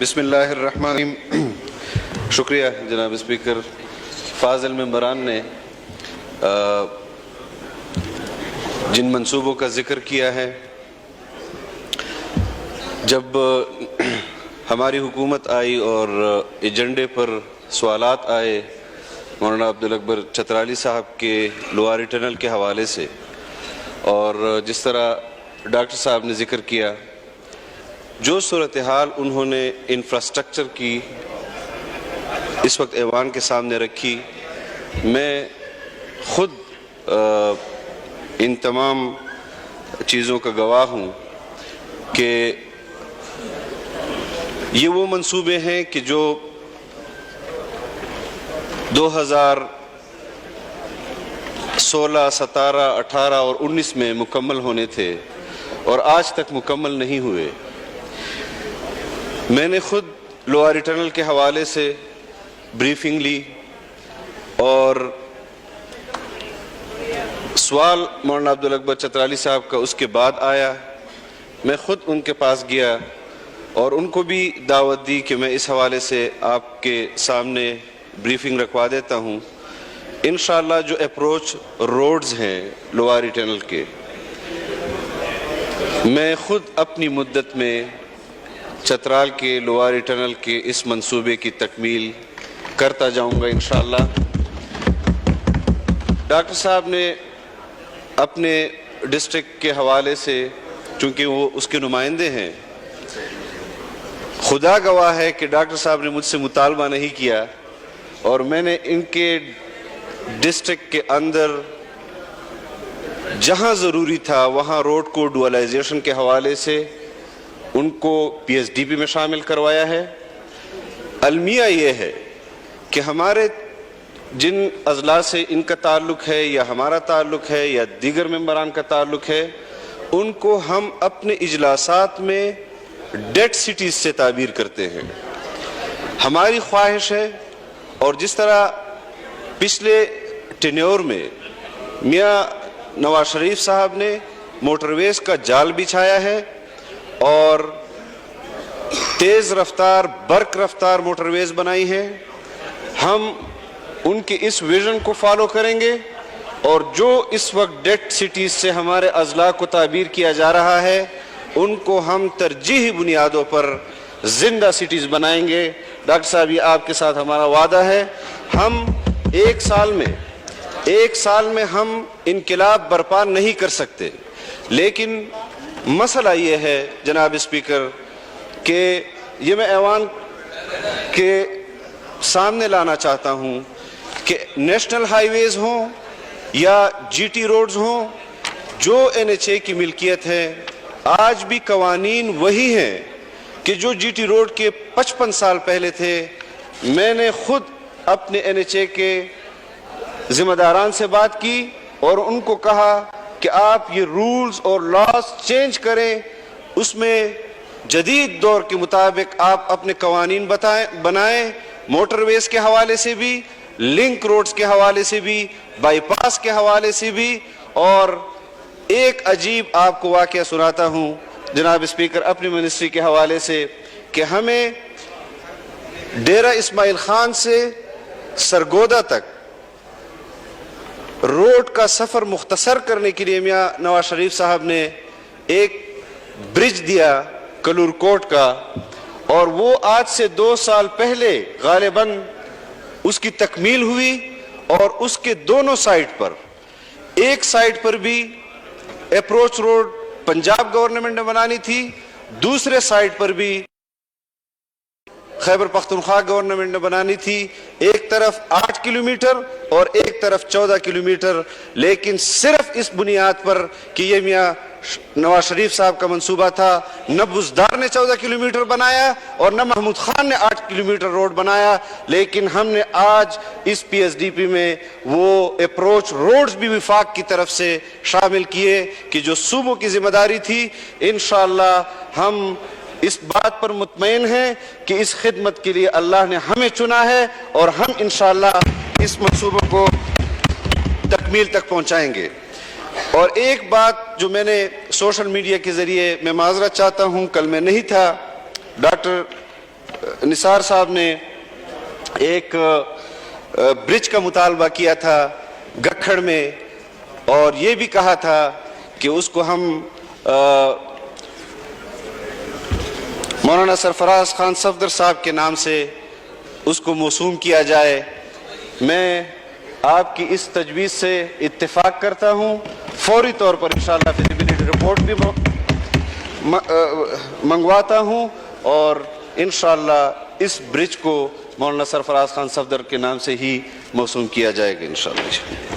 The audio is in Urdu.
بسم اللہ الرحمن الرحیم۔ شکریہ جناب اسپیکر۔ فاضل ممبران نے جن منصوبوں کا ذکر کیا ہے، جب ہماری حکومت آئی اور ایجنڈے پر سوالات آئے مولانا عبدالاکبر چترالی صاحب کے لواری ٹنل کے حوالے سے، اور جس طرح ڈاکٹر صاحب نے ذکر کیا، جو صورتحال انہوں نے انفراسٹرکچر کی اس وقت ایوان کے سامنے رکھی، میں خود ان تمام چیزوں کا گواہ ہوں کہ یہ وہ منصوبے ہیں کہ جو 2016، 17، 18 اور 19 میں مکمل ہونے تھے اور آج تک مکمل نہیں ہوئے۔ میں نے خود لواری ٹنل کے حوالے سے بریفنگ لی اور سوال مولانا عبدالاکبر چترالی صاحب کا اس کے بعد آیا۔ میں خود ان کے پاس گیا اور ان کو بھی دعوت دی کہ میں اس حوالے سے آپ کے سامنے بریفنگ رکھوا دیتا ہوں۔ انشاءاللہ جو اپروچ روڈز ہیں لواری ٹنل کے، میں خود اپنی مدت میں چترال کے لواری ٹنل کے اس منصوبے کی تکمیل کرتا جاؤں گا انشاءاللہ۔ ڈاکٹر صاحب نے اپنے ڈسٹرکٹ کے حوالے سے، چونکہ وہ اس کے نمائندے ہیں، خدا گواہ ہے کہ ڈاکٹر صاحب نے مجھ سے مطالبہ نہیں کیا، اور میں نے ان کے ڈسٹرکٹ کے اندر جہاں ضروری تھا وہاں روڈ کو ڈوالائزیشن کے حوالے سے ان کو پی ایس ڈی پی میں شامل کروایا ہے۔ المیہ یہ ہے کہ ہمارے جن اضلاع سے ان کا تعلق ہے یا ہمارا تعلق ہے یا دیگر ممبران کا تعلق ہے، ان کو ہم اپنے اجلاسات میں ڈیڈ سٹیز سے تعبیر کرتے ہیں۔ ہماری خواہش ہے، اور جس طرح پچھلے ٹینیور میں میاں نواز شریف صاحب نے موٹر ویز کا جال بچھایا ہے اور تیز رفتار، برق رفتار موٹر ویز بنائی ہے، ہم ان کے اس ویژن کو فالو کریں گے، اور جو اس وقت ڈیڈ سٹیز سے ہمارے اضلاع کو تعبیر کیا جا رہا ہے ان کو ہم ترجیحی بنیادوں پر زندہ سٹیز بنائیں گے۔ ڈاکٹر صاحب، یہ آپ کے ساتھ ہمارا وعدہ ہے۔ ہم ایک سال میں ہم انقلاب برپا نہیں کر سکتے، لیکن مسئلہ یہ ہے جناب اسپیکر کہ یہ میں ایوان کے سامنے لانا چاہتا ہوں کہ نیشنل ہائی ویز ہوں یا جی ٹی روڈز ہوں، جو این ایچ اے کی ملکیت ہے، آج بھی قوانین وہی ہیں کہ جو جی ٹی روڈ کے 55 سال پہلے تھے۔ میں نے خود اپنے این ایچ اے کے ذمہ داران سے بات کی اور ان کو کہا کہ آپ یہ رولز اور لاز چینج کریں، اس میں جدید دور کے مطابق آپ اپنے قوانین بنائیں، موٹر ویز کے حوالے سے بھی، لنک روڈز کے حوالے سے بھی، بائی پاس کے حوالے سے بھی۔ اور ایک عجیب آپ کو واقعہ سناتا ہوں جناب اسپیکر اپنی منسٹری کے حوالے سے، کہ ہمیں ڈیرہ اسماعیل خان سے سرگودا تک روڈ کا سفر مختصر کرنے کے لیے میاں نواز شریف صاحب نے ایک برج دیا کلور کوٹ کا، اور وہ آج سے 2 سال پہلے غالباً اس کی تکمیل ہوئی، اور اس کے دونوں سائٹ پر، ایک سائٹ پر بھی اپروچ روڈ پنجاب گورنمنٹ نے بنانی تھی، دوسرے سائٹ پر بھی خیبر پختونخوا گورنمنٹ نے بنانی تھی، ایک طرف 8 کلومیٹر اور ایک طرف 14 کلومیٹر، لیکن صرف اس بنیاد پر کہ یہ میاں نواز شریف صاحب کا منصوبہ تھا، نہ بزدار نے 14 کلومیٹر بنایا اور نہ محمود خان نے 8 کلومیٹر روڈ بنایا، لیکن ہم نے آج اس پی ایس ڈی پی میں وہ اپروچ روڈز بھی وفاق کی طرف سے شامل کیے کہ جو صوبوں کی ذمہ داری تھی۔ انشاءاللہ ہم اس بات پر مطمئن ہیں کہ اس خدمت کے لیے اللہ نے ہمیں چنا ہے، اور ہم انشاءاللہ اس منصوبوں کو تکمیل تک پہنچائیں گے۔ اور ایک بات جو میں نے سوشل میڈیا کے ذریعے میں معذرت چاہتا ہوں، کل میں نہیں تھا، ڈاکٹر نثار صاحب نے ایک برج کا مطالبہ کیا تھا گکھڑ میں، اور یہ بھی کہا تھا کہ اس کو ہم مولانا سرفراز خان صفدر صاحب کے نام سے اس کو موسوم کیا جائے۔ میں آپ کی اس تجویز سے اتفاق کرتا ہوں، فوری طور پر انشاءاللہ فیزیبلٹی رپورٹ بھی منگواتا ہوں، اور انشاءاللہ اس برج کو مولانا سرفراز خان صفدر کے نام سے ہی موسوم کیا جائے گا انشاءاللہ۔